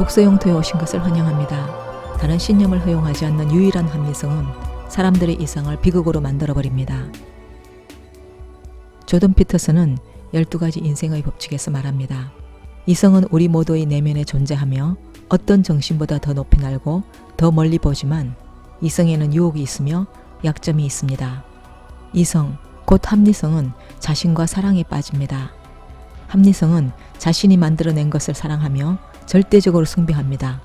독서 영토에 오신 것을 환영합니다. 다른 신념을 허용하지 않는 유일한 합리성은 사람들의 이상을 비극으로 만들어버립니다. 조던 피터슨은 12가지 인생의 법칙에서 말합니다. 이성은 우리 모두의 내면에 존재하며 어떤 정신보다 더 높이 날고 더 멀리 보지만 이성에는 유혹이 있으며 약점이 있습니다. 이성, 곧 합리성은 자신과 사랑에 빠집니다. 합리성은 자신이 만들어낸 것을 사랑하며 절대적으로 숭배합니다.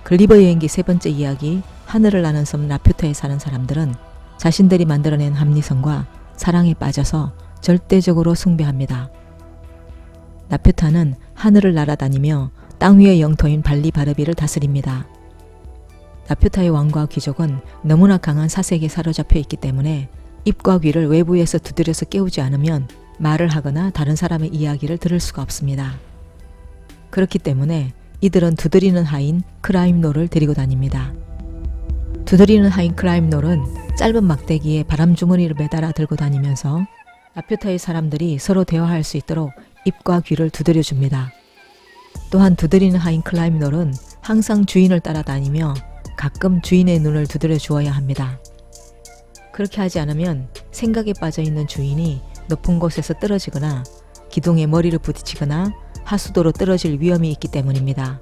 글리버 여행기 세 번째 이야기, 하늘을 나는 섬 라퓨타에 사는 사람들은 자신들이 만들어낸 합리성과 사랑에 빠져서 절대적으로 숭배합니다. 라퓨타는 하늘을 날아다니며 땅 위의 영토인 발리바르비를 다스립니다. 라퓨타의 왕과 귀족은 너무나 강한 사색에 사로잡혀 있기 때문에 입과 귀를 외부에서 두드려서 깨우지 않으면 말을 하거나 다른 사람의 이야기를 들을 수가 없습니다. 그렇기 때문에 이들은 두드리는 하인 크라임놀을 데리고 다닙니다. 두드리는 하인 크라임놀은 짧은 막대기에 바람주머니를 매달아 들고 다니면서 라퓨타의 사람들이 서로 대화할 수 있도록 입과 귀를 두드려 줍니다. 또한 두드리는 하인 크라임놀은 항상 주인을 따라다니며 가끔 주인의 눈을 두드려 주어야 합니다. 그렇게 하지 않으면 생각에 빠져있는 주인이 높은 곳에서 떨어지거나 기둥에 머리를 부딪히거나 하수도로 떨어질 위험이 있기 때문입니다.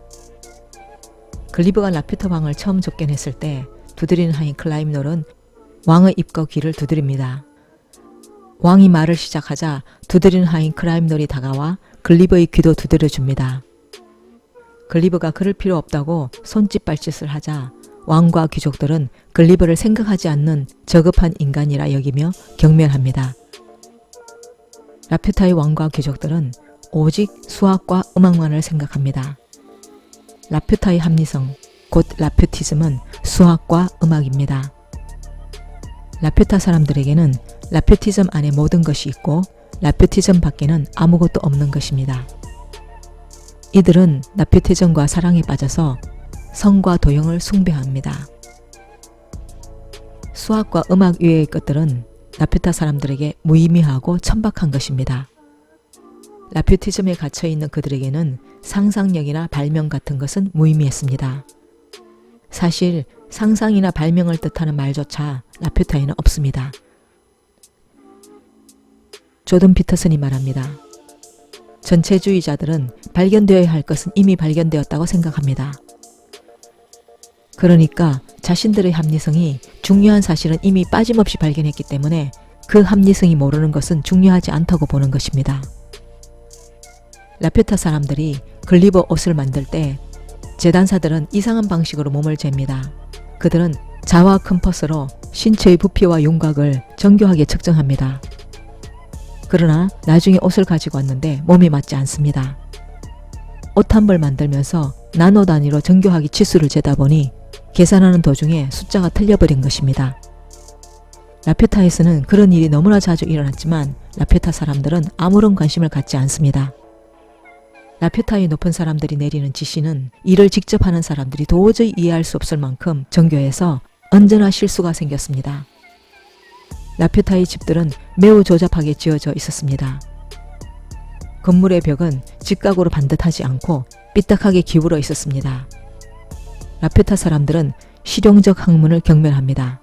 글리버가 라퓨타 왕을 처음 접견했을 때 두드리는 하인 클라임놀은 왕의 입과 귀를 두드립니다. 왕이 말을 시작하자 두드리는 하인 클라임놀이 다가와 글리버의 귀도 두드려줍니다. 글리버가 그럴 필요 없다고 손짓발짓을 하자 왕과 귀족들은 글리버를 생각하지 않는 저급한 인간이라 여기며 경멸합니다. 라퓨타의 왕과 귀족들은 오직 수학과 음악만을 생각합니다. 라퓨타의 합리성, 곧 라퓨티즘은 수학과 음악입니다. 라퓨타 사람들에게는 라퓨티즘 안에 모든 것이 있고 라퓨티즘 밖에는 아무것도 없는 것입니다. 이들은 라퓨티즘과 사랑에 빠져서 성과 도형을 숭배합니다. 수학과 음악 외의 것들은 라퓨타 사람들에게 무의미하고 천박한 것입니다. 라퓨티즘에 갇혀있는 그들에게는 상상력이나 발명 같은 것은 무의미했습니다. 사실 상상이나 발명을 뜻하는 말조차 라퓨타에는 없습니다. 조던 피터슨이 말합니다. 전체주의자들은 발견되어야 할 것은 이미 발견되었다고 생각합니다. 그러니까 자신들의 합리성이 중요한 사실은 이미 빠짐없이 발견했기 때문에 그 합리성이 모르는 것은 중요하지 않다고 보는 것입니다. 라퓨타 사람들이 글리버 옷을 만들 때 재단사들은 이상한 방식으로 몸을 잽니다. 그들은 자와 컴퍼스로 신체의 부피와 윤곽을 정교하게 측정합니다. 그러나 나중에 옷을 가지고 왔는데 몸에 맞지 않습니다. 옷 한 벌 만들면서 나노 단위로 정교하게 치수를 재다 보니 계산하는 도중에 숫자가 틀려버린 것입니다. 라퓨타에서는 그런 일이 너무나 자주 일어났지만 라퓨타 사람들은 아무런 관심을 갖지 않습니다. 라퓨타의 높은 사람들이 내리는 지시는 이를 직접 하는 사람들이 도저히 이해할 수 없을 만큼 정교해서 언제나 실수가 생겼습니다. 라퓨타의 집들은 매우 조잡하게 지어져 있었습니다. 건물의 벽은 직각으로 반듯하지 않고 삐딱하게 기울어 있었습니다. 라퓨타 사람들은 실용적 학문을 경멸합니다.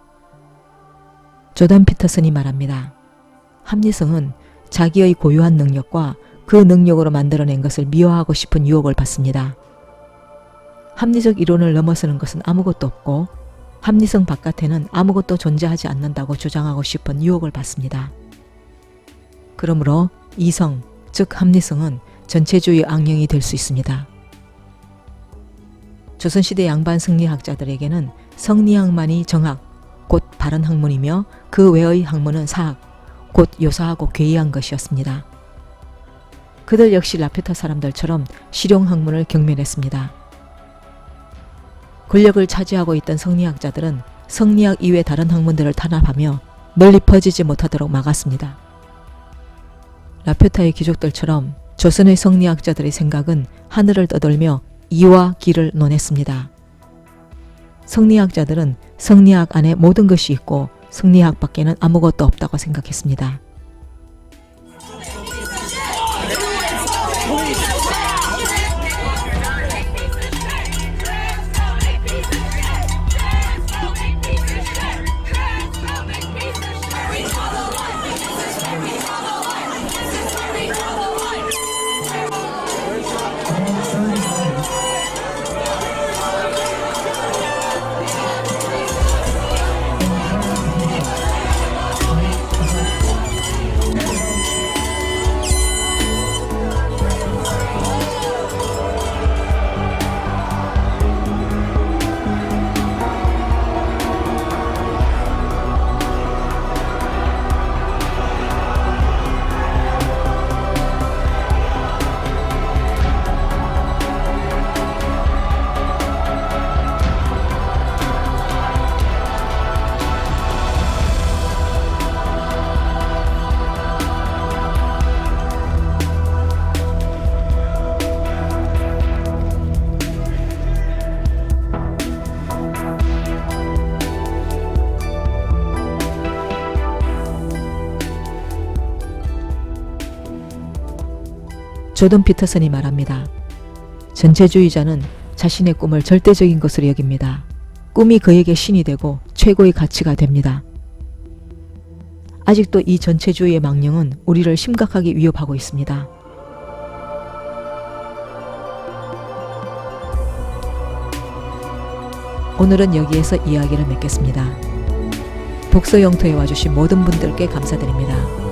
조던 피터슨이 말합니다. 합리성은 자기의 고유한 능력과 그 능력으로 만들어낸 것을 미워하고 싶은 유혹을 받습니다. 합리적 이론을 넘어서는 것은 아무것도 없고 합리성 바깥에는 아무것도 존재하지 않는다고 주장하고 싶은 유혹을 받습니다. 그러므로 이성, 즉 합리성은 전체주의 악령이 될 수 있습니다. 조선시대 양반 성리학자들에게는 성리학만이 정학, 곧 바른 학문이며 그 외의 학문은 사학, 곧 요사하고 괴이한 것이었습니다. 그들 역시 라퓨타 사람들처럼 실용학문을 경멸했습니다. 권력을 차지하고 있던 성리학자들은 성리학 이외 다른 학문들을 탄압하며 널리 퍼지지 못하도록 막았습니다. 라퓨타의 귀족들처럼 조선의 성리학자들의 생각은 하늘을 떠돌며 이와 기를 논했습니다. 성리학자들은 성리학 안에 모든 것이 있고 성리학 밖에는 아무것도 없다고 생각했습니다. 조던 피터슨이 말합니다. 전체주의자는 자신의 꿈을 절대적인 것으로 여깁니다. 꿈이 그에게 신이 되고 최고의 가치가 됩니다. 아직도 이 전체주의의 망령은 우리를 심각하게 위협하고 있습니다. 오늘은 여기에서 이야기를 맺겠습니다. 독서 영토에 와주신 모든 분들께 감사드립니다.